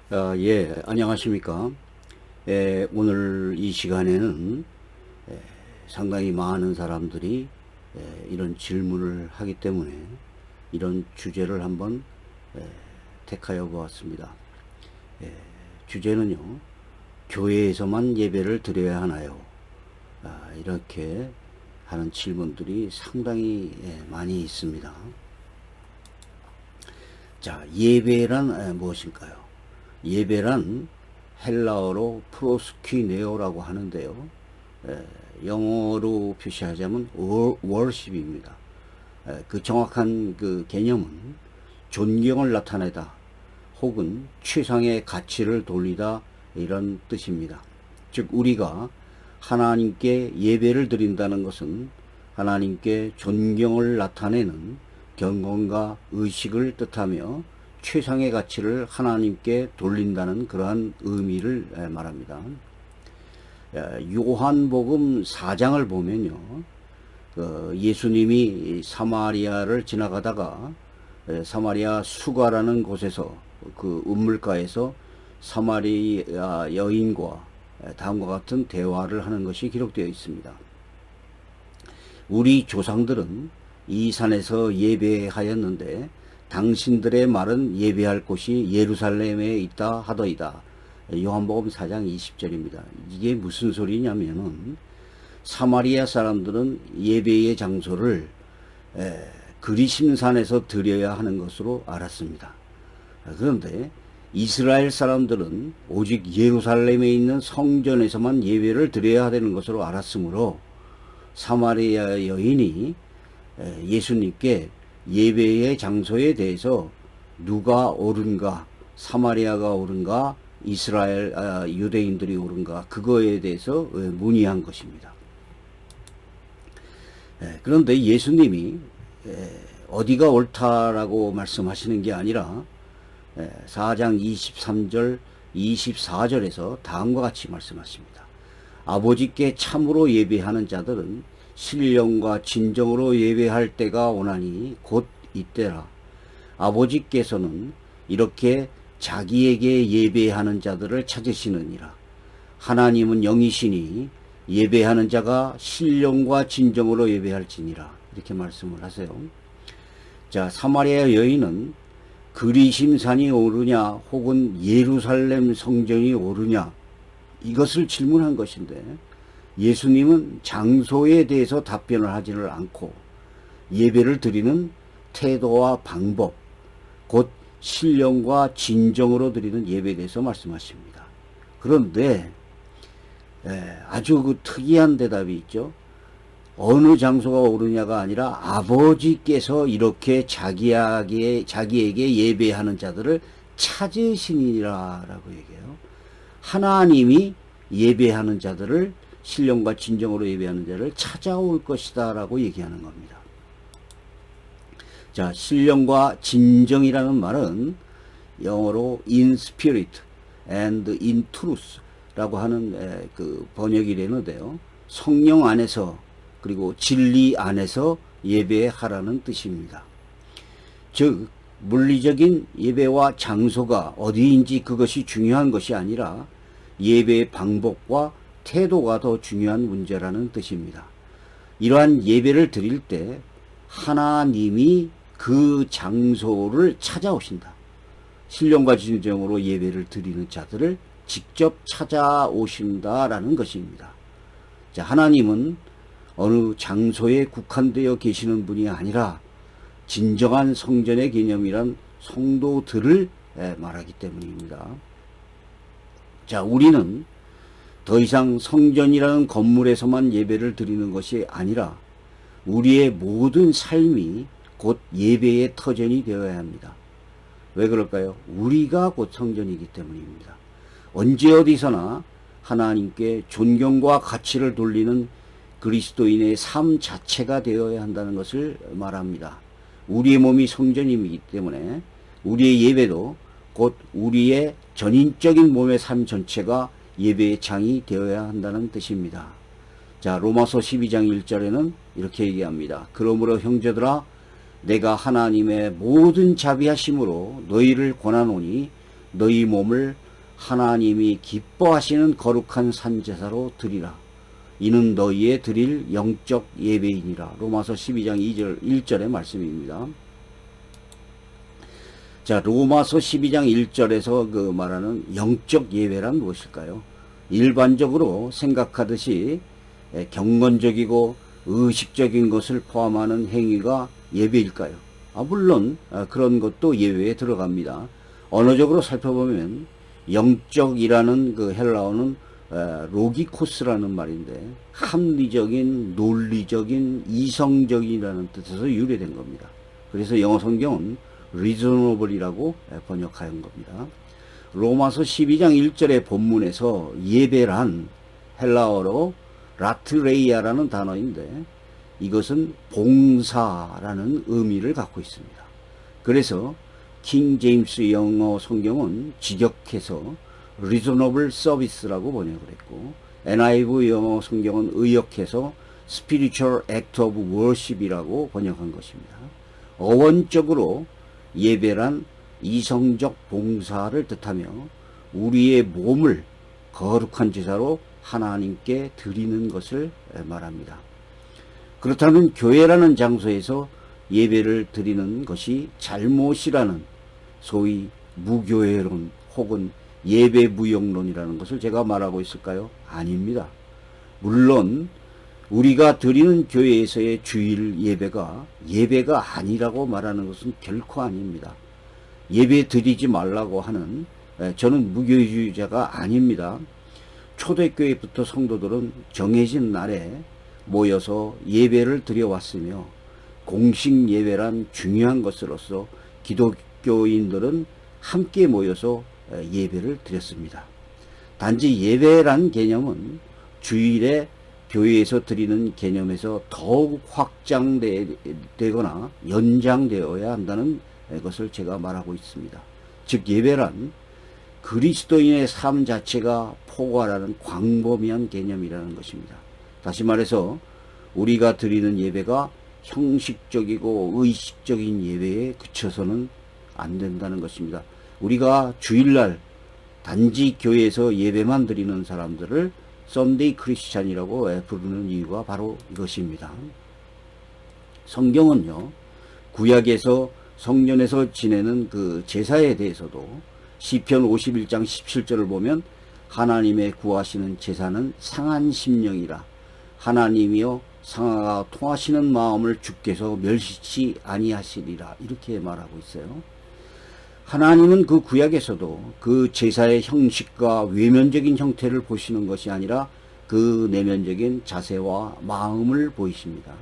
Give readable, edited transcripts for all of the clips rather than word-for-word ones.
예, 안녕하십니까. 오늘 이 시간에는 상당히 많은 사람들이 이런 질문을 하기 때문에 이런 주제를 한번 택하여 보았습니다. 주제는요, 교회에서만 예배를 드려야 하나요? 이렇게 하는 질문들이 상당히 많이 있습니다. 자, 예배란 무엇일까요? 예배란 헬라어로 프로스퀴네오라고 하는데요. 영어로 표시하자면 worship입니다. 그 정확한 그 개념은 존경을 나타내다 혹은 최상의 가치를 돌리다 이런 뜻입니다. 즉 우리가 하나님께 예배를 드린다는 것은 하나님께 존경을 나타내는 경건과 의식을 뜻하며 최상의 가치를 하나님께 돌린다는 그러한 의미를 말합니다. 요한복음 4장을 보면요, 예수님이 사마리아를 지나가다가 사마리아 수가라는 곳에서 그 우물가에서 사마리아 여인과 다음과 같은 대화를 하는 것이 기록되어 있습니다. 우리 조상들은 이 산에서 예배하였는데 당신들의 말은 예배할 곳이 예루살렘에 있다 하더이다. 요한복음 4장 20절입니다. 이게 무슨 소리냐면은 사마리아 사람들은 예배의 장소를 그리심산에서 드려야 하는 것으로 알았습니다. 그런데 이스라엘 사람들은 오직 예루살렘에 있는 성전에서만 예배를 드려야 되는 것으로 알았으므로 사마리아 여인이 예수님께 예배의 장소에 대해서 누가 옳은가, 사마리아가 옳은가, 이스라엘 유대인들이 옳은가, 그거에 대해서 문의한 것입니다. 그런데 예수님이 어디가 옳다라고 말씀하시는 게 아니라 4장 23절 24절에서 다음과 같이 말씀하십니다. 아버지께 참으로 예배하는 자들은 신령과 진정으로 예배할 때가 오나니 곧 이때라. 아버지께서는 이렇게 자기에게 예배하는 자들을 찾으시느니라. 하나님은 영이시니 예배하는 자가 신령과 진정으로 예배할지니라. 이렇게 말씀을 하세요. 자, 사마리아 여인은 그리심산이 오르냐 혹은 예루살렘 성전이 오르냐 이것을 질문한 것인데 예수님은 장소에 대해서 답변을 하지를 않고 예배를 드리는 태도와 방법, 곧 신령과 진정으로 드리는 예배에 대해서 말씀하십니다. 그런데 아주 그 특이한 대답이 있죠. 어느 장소가 오르냐가 아니라 아버지께서 이렇게 자기에게 예배하는 자들을 찾으시니라 라고 얘기해요. 하나님이 예배하는 자들을 신령과 진정으로 예배하는 자를 찾아올 것이다 라고 얘기하는 겁니다. 자, 신령과 진정이라는 말은 영어로 in spirit and in truth 라고 하는 그 번역이 되는데요. 성령 안에서 그리고 진리 안에서 예배하라는 뜻입니다. 즉 물리적인 예배와 장소가 어디인지 그것이 중요한 것이 아니라 예배의 방법과 태도가 더 중요한 문제라는 뜻입니다. 이러한 예배를 드릴 때 하나님이 그 장소를 찾아오신다. 신령과 진정으로 예배를 드리는 자들을 직접 찾아오신다라는 것입니다. 자, 하나님은 어느 장소에 국한되어 계시는 분이 아니라 진정한 성전의 개념이란 성도들을 말하기 때문입니다. 자, 우리는 더 이상 성전이라는 건물에서만 예배를 드리는 것이 아니라 우리의 모든 삶이 곧 예배의 터전이 되어야 합니다. 왜 그럴까요? 우리가 곧 성전이기 때문입니다. 언제 어디서나 하나님께 존경과 가치를 돌리는 그리스도인의 삶 자체가 되어야 한다는 것을 말합니다. 우리의 몸이 성전이기 때문에 우리의 예배도 곧 우리의 전인적인 몸의 삶 전체가 예배의 장이 되어야 한다는 뜻입니다. 자, 로마서 12장 1절에는 이렇게 얘기합니다. 그러므로 형제들아 내가 하나님의 모든 자비하심으로 너희를 권하노니 너희 몸을 하나님이 기뻐하시는 거룩한 산제사로 드리라. 이는 너희의 드릴 영적 예배이니라. 로마서 12장 2절 1절의 말씀입니다. 자, 로마서 12장 1절에서 그 말하는 영적 예배란 무엇일까요? 일반적으로 생각하듯이 경건적이고 의식적인 것을 포함하는 행위가 예배일까요? 물론 그런 것도 예외에 들어갑니다. 언어적으로 살펴보면 영적이라는 그 헬라어는 로기코스라는 말인데 합리적인, 논리적인, 이성적이라는 뜻에서 유래된 겁니다. 그래서 영어 성경은 reasonable이라고 번역한 겁니다. 로마서 12장 1절의 본문에서 예배란 헬라어로 라트레이아라는 단어인데 이것은 봉사라는 의미를 갖고 있습니다. 그래서 킹 제임스 영어 성경은 직역해서 reasonable service라고 번역을 했고 NIV 영어 성경은 의역해서 spiritual act of worship이라고 번역한 것입니다. 어원적으로 예배란 이성적 봉사를 뜻하며 우리의 몸을 거룩한 제사로 하나님께 드리는 것을 말합니다. 그렇다면 교회라는 장소에서 예배를 드리는 것이 잘못이라는 소위 무교회론 혹은 예배무용론이라는 것을 제가 말하고 있을까요? 아닙니다. 물론 우리가 드리는 교회에서의 주일 예배가 아니라고 말하는 것은 결코 아닙니다. 예배 드리지 말라고 하는 저는 무교회주의자가 아닙니다. 초대교회부터 성도들은 정해진 날에 모여서 예배를 드려왔으며 공식 예배란 중요한 것으로서 기독교인들은 함께 모여서 예배를 드렸습니다. 단지 예배란 개념은 주일에 교회에서 드리는 개념에서 더욱 확장되거나 연장되어야 한다는 것을 제가 말하고 있습니다. 즉 예배란 그리스도인의 삶 자체가 포괄하는 광범위한 개념이라는 것입니다. 다시 말해서 우리가 드리는 예배가 형식적이고 의식적인 예배에 그쳐서는 안 된다는 것입니다. 우리가 주일날 단지 교회에서 예배만 드리는 사람들을 썬데이 크리스찬이라고 부르는 이유가 바로 이것입니다. 성경은요, 구약에서 성전에서 지내는 그 제사에 대해서도 시편 51장 17절을 보면 하나님의 구하시는 제사는 상한 심령이라 하나님이여 상하가 통하시는 마음을 주께서 멸시치 아니하시리라 이렇게 말하고 있어요. 하나님은 그 구약에서도 그 제사의 형식과 외면적인 형태를 보시는 것이 아니라 그 내면적인 자세와 마음을 보이십니다.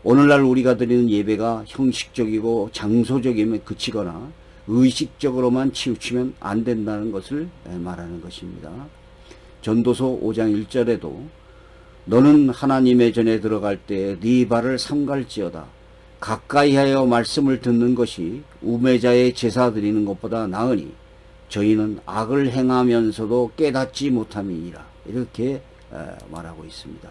오늘날 우리가 드리는 예배가 형식적이고 장소적임에 그치거나 의식적으로만 치우치면 안 된다는 것을 말하는 것입니다. 전도서 5장 1절에도 너는 하나님의 전에 들어갈 때 네 발을 삼갈지어다. 가까이 하여 말씀을 듣는 것이 우매자의 제사 드리는 것보다 나으니 저희는 악을 행하면서도 깨닫지 못함이니라. 이렇게 말하고 있습니다.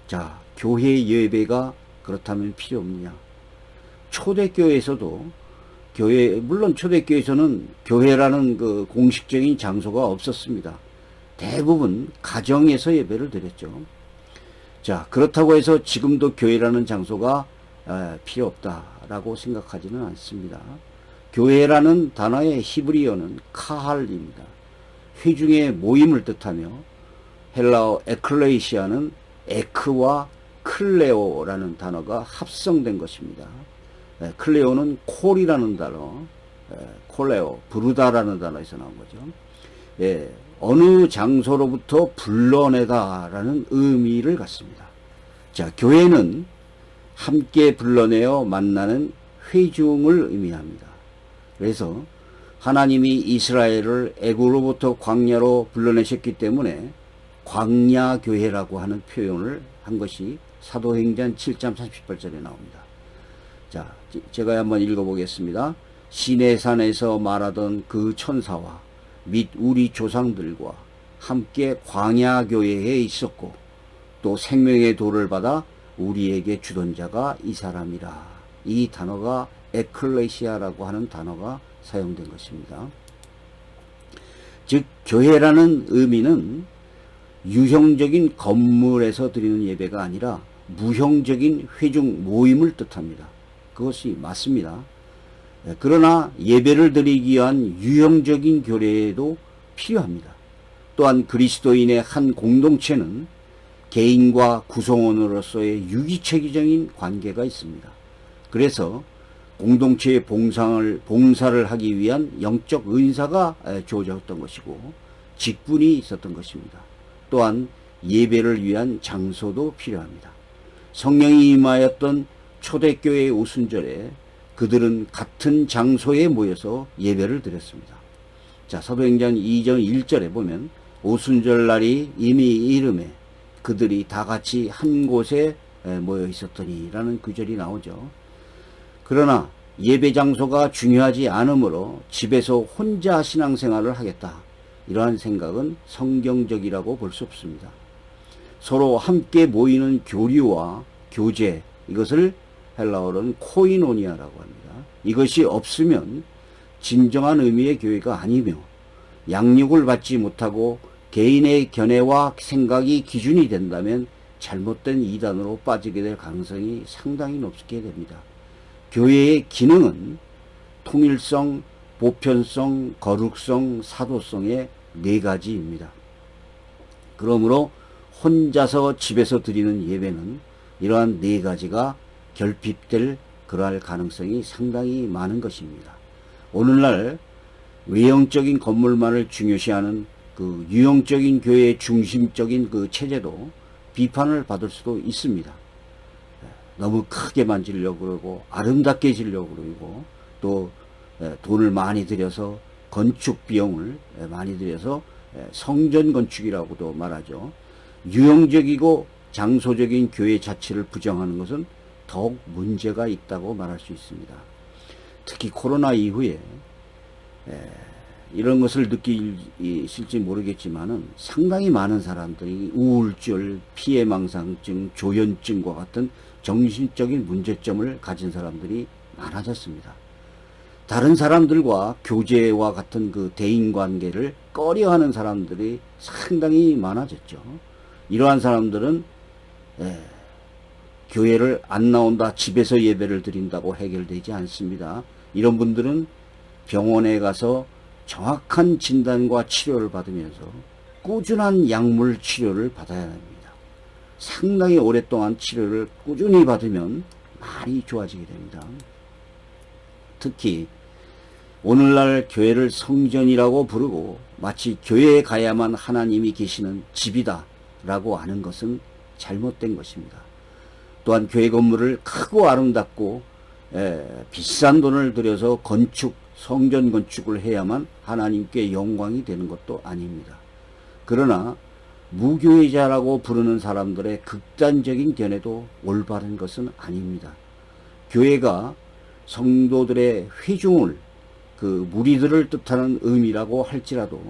자, 교회 예배가 그렇다면 필요 없느냐? 초대교회에서도 물론 초대교회에서는 교회라는 그 공식적인 장소가 없었습니다. 대부분 가정에서 예배를 드렸죠. 자, 그렇다고 해서 지금도 교회라는 장소가 필요 없다라고 생각하지는 않습니다. 교회라는 단어의 히브리어는 카할입니다. 회중의 모임을 뜻하며 헬라어 에클레이시아는 에크와 클레오라는 단어가 합성된 것입니다. 클레오는 콜이라는 단어, 콜레오, 부르다라는 단어에서 나온 거죠. 어느 장소로부터 불러내다라는 의미를 갖습니다. 자, 교회는 함께 불러내어 만나는 회중을 의미합니다. 그래서 하나님이 이스라엘을 애굽으로부터 광야로 불러내셨기 때문에 광야교회라고 하는 표현을 한 것이 사도행전 7장 38절에 나옵니다. 자, 제가 한번 읽어보겠습니다. 시내산에서 말하던 그 천사와 및 우리 조상들과 함께 광야교회에 있었고 또 생명의 돌을 받아 우리에게 주던 자가 이 사람이라. 이 단어가 에클레시아라고 하는 단어가 사용된 것입니다. 즉 교회라는 의미는 유형적인 건물에서 드리는 예배가 아니라 무형적인 회중 모임을 뜻합니다. 그것이 맞습니다. 그러나 예배를 드리기 위한 유형적인 교례도 필요합니다. 또한 그리스도인의 한 공동체는 개인과 구성원으로서의 유기체계적인 관계가 있습니다. 그래서 공동체의 봉사를 하기 위한 영적 은사가 주어졌던 것이고 직분이 있었던 것입니다. 또한 예배를 위한 장소도 필요합니다. 성령이 임하였던 초대교회의 오순절에 그들은 같은 장소에 모여서 예배를 드렸습니다. 자, 사도행전 2장 1절에 보면 오순절 날이 이미 이름에 그들이 다 같이 한 곳에 모여 있었더니 라는 구절이 나오죠. 그러나 예배 장소가 중요하지 않으므로 집에서 혼자 신앙생활을 하겠다. 이러한 생각은 성경적이라고 볼 수 없습니다. 서로 함께 모이는 교류와 교제, 이것을 헬라어로는 코이노니아라고 합니다. 이것이 없으면 진정한 의미의 교회가 아니며 양육을 받지 못하고 개인의 견해와 생각이 기준이 된다면 잘못된 이단으로 빠지게 될 가능성이 상당히 높게 됩니다. 교회의 기능은 통일성, 보편성, 거룩성, 사도성의 네 가지입니다. 그러므로 혼자서 집에서 드리는 예배는 이러한 네 가지가 결핍될 그러할 가능성이 상당히 많은 것입니다. 오늘날 외형적인 건물만을 중요시하는 그 유형적인 교회의 중심적인 그 체제도 비판을 받을 수도 있습니다. 너무 크게만 지려고 그러고 아름답게 지려고 그러고 또 돈을 많이 들여서 건축 비용을 많이 들여서 성전 건축이라고도 말하죠. 유형적이고 장소적인 교회 자체를 부정하는 것은 더욱 문제가 있다고 말할 수 있습니다. 특히 코로나 이후에 이런 것을 느끼실지 모르겠지만은 상당히 많은 사람들이 우울증, 피해망상증, 조현증과 같은 정신적인 문제점을 가진 사람들이 많아졌습니다. 다른 사람들과 교제와 같은 그 대인관계를 꺼려하는 사람들이 상당히 많아졌죠. 이러한 사람들은 교회를 안 나온다, 집에서 예배를 드린다고 해결되지 않습니다. 이런 분들은 병원에 가서 정확한 진단과 치료를 받으면서 꾸준한 약물 치료를 받아야 합니다. 상당히 오랫동안 치료를 꾸준히 받으면 많이 좋아지게 됩니다. 특히 오늘날 교회를 성전이라고 부르고 마치 교회에 가야만 하나님이 계시는 집이다 라고 하는 것은 잘못된 것입니다. 또한 교회 건물을 크고 아름답고 비싼 돈을 들여서 성전 건축을 해야만 하나님께 영광이 되는 것도 아닙니다. 그러나 무교회자라고 부르는 사람들의 극단적인 견해도 올바른 것은 아닙니다. 교회가 성도들의 회중을 그 무리들을 뜻하는 의미라고 할지라도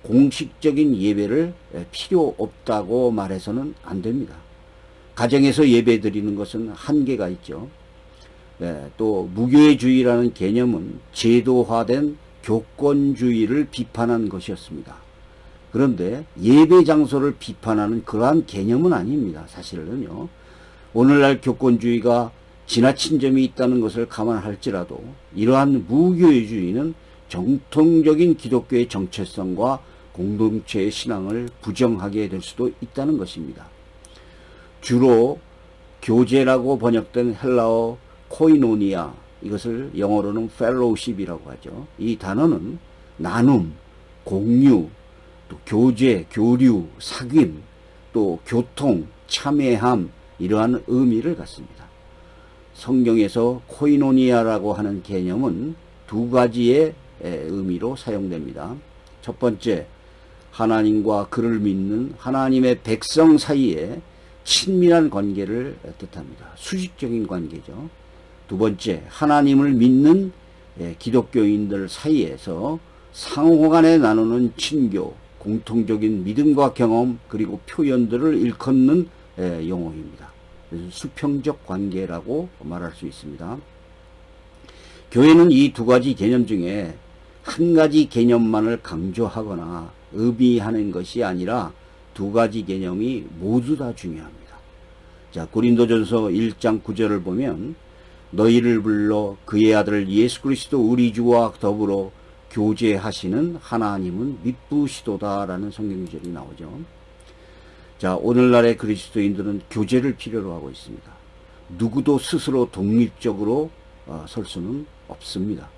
공식적인 예배를 필요 없다고 말해서는 안 됩니다. 가정에서 예배 드리는 것은 한계가 있죠. 또 무교회주의라는 개념은 제도화된 교권주의를 비판한 것이었습니다. 그런데 예배 장소를 비판하는 그러한 개념은 아닙니다. 사실은요. 오늘날 교권주의가 지나친 점이 있다는 것을 감안할지라도 이러한 무교회주의는 정통적인 기독교의 정체성과 공동체의 신앙을 부정하게 될 수도 있다는 것입니다. 주로 교제라고 번역된 헬라어 코이노니아, 이것을 영어로는 펠로우십이라고 하죠. 이 단어는 나눔, 공유, 또 교제, 교류, 사귐, 또 교통, 참여함, 이러한 의미를 갖습니다. 성경에서 코이노니아라고 하는 개념은 두 가지의 의미로 사용됩니다. 첫 번째, 하나님과 그를 믿는 하나님의 백성 사이에 친밀한 관계를 뜻합니다. 수직적인 관계죠. 두 번째, 하나님을 믿는 기독교인들 사이에서 상호간에 나누는 친교, 공통적인 믿음과 경험, 그리고 표현들을 일컫는 용어입니다. 그래서 수평적 관계라고 말할 수 있습니다. 교회는 이 두 가지 개념 중에 한 가지 개념만을 강조하거나 의미하는 것이 아니라 두 가지 개념이 모두 다 중요합니다. 자, 고린도전서 1장 9절을 보면 너희를 불러 그의 아들 예수 그리스도 우리 주와 더불어 교제하시는 하나님은 미쁘시도다 라는 성경절이 나오죠. 자, 오늘날의 그리스도인들은 교제를 필요로 하고 있습니다. 누구도 스스로 독립적으로 설 수는 없습니다.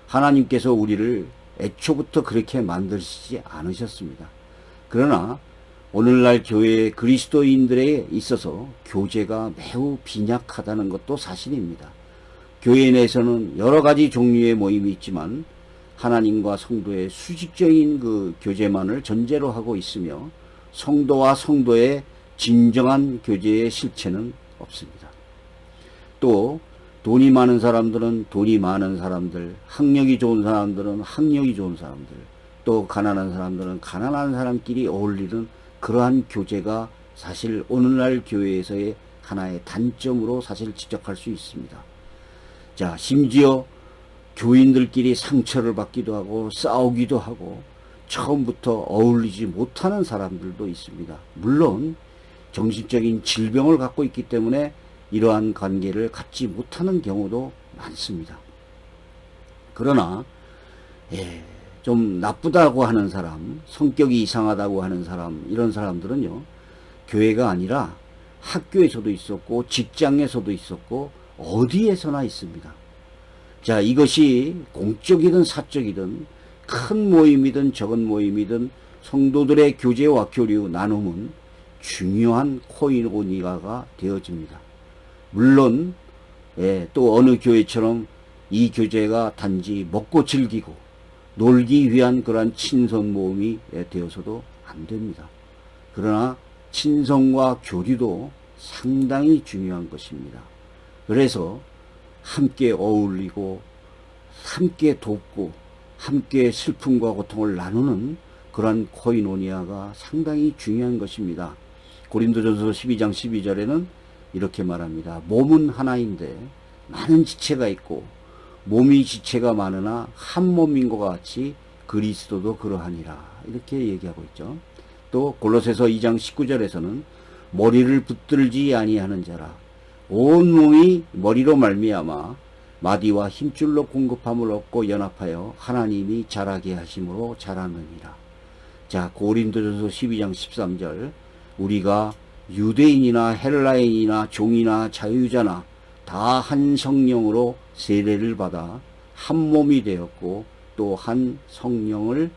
하나님께서 우리를 애초부터 그렇게 만드시지 않으셨습니다. 그러나 오늘날 교회의 그리스도인들에 있어서 교제가 매우 빈약하다는 것도 사실입니다. 교회 내에서는 여러 가지 종류의 모임이 있지만 하나님과 성도의 수직적인 그 교제만을 전제로 하고 있으며 성도와 성도의 진정한 교제의 실체는 없습니다. 또 돈이 많은 사람들은 돈이 많은 사람들, 학력이 좋은 사람들은 학력이 좋은 사람들, 또 가난한 사람들은 가난한 사람끼리 어울리는 그러한 교제가 사실 오늘날 교회에서의 하나의 단점으로 사실 지적할 수 있습니다. 자, 심지어 교인들끼리 상처를 받기도 하고 싸우기도 하고 처음부터 어울리지 못하는 사람들도 있습니다. 물론 정신적인 질병을 갖고 있기 때문에 이러한 관계를 갖지 못하는 경우도 많습니다. 그러나 좀 나쁘다고 하는 사람, 성격이 이상하다고 하는 사람, 이런 사람들은요, 교회가 아니라 학교에서도 있었고 직장에서도 있었고 어디에서나 있습니다. 자, 이것이 공적이든 사적이든 큰 모임이든 적은 모임이든 성도들의 교제와 교류, 나눔은 중요한 코이노니아가 되어집니다. 물론 또 어느 교회처럼 이 교제가 단지 먹고 즐기고 놀기 위한 그러한 친선 모임이 되어서도 안 됩니다. 그러나 친성과 교류도 상당히 중요한 것입니다. 그래서 함께 어울리고 함께 돕고 함께 슬픔과 고통을 나누는 그러한 코이노니아가 상당히 중요한 것입니다. 고린도전서 12장 12절에는 이렇게 말합니다. 몸은 하나인데 많은 지체가 있고 몸이 지체가 많으나 한 몸인 것 같이 그리스도도 그러하니라. 이렇게 얘기하고 있죠. 또 골로새서 2장 19절에서는 머리를 붙들지 아니하는 자라 온 몸이 머리로 말미암아 마디와 힘줄로 공급함을 얻고 연합하여 하나님이 자라게 하심으로 자라느니라. 자, 고린도전서 12장 13절 우리가 유대인이나 헬라인이나 종이나 자유자나 다 한 성령으로 세례를 받아 한 몸이 되었고 또 한 성령을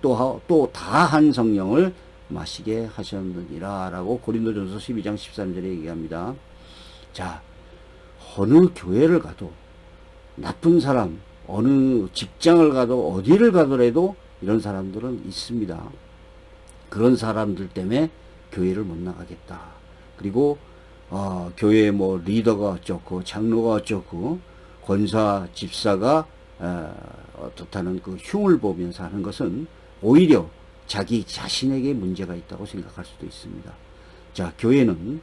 또 다 한 성령을 마시게 하셨느니라 라고 고린도전서 12장 13절에 얘기합니다. 자, 어느 교회를 가도 나쁜 사람, 어느 직장을 가도 어디를 가더라도 이런 사람들은 있습니다. 그런 사람들 때문에 교회를 못 나가겠다. 그리고 교회에 뭐 리더가 어쩌고 장로가 어쩌고 권사 집사가 어떻다는 그 흉을 보면서 하는 것은 오히려 자기 자신에게 문제가 있다고 생각할 수도 있습니다. 자, 교회는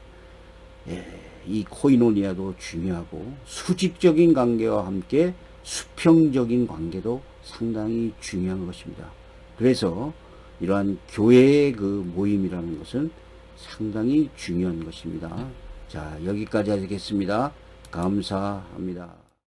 이 코이노니아도 중요하고 수직적인 관계와 함께 수평적인 관계도 상당히 중요한 것입니다. 그래서 이러한 교회의 그 모임이라는 것은 상당히 중요한 것입니다. 자, 여기까지 하겠습니다. 감사합니다.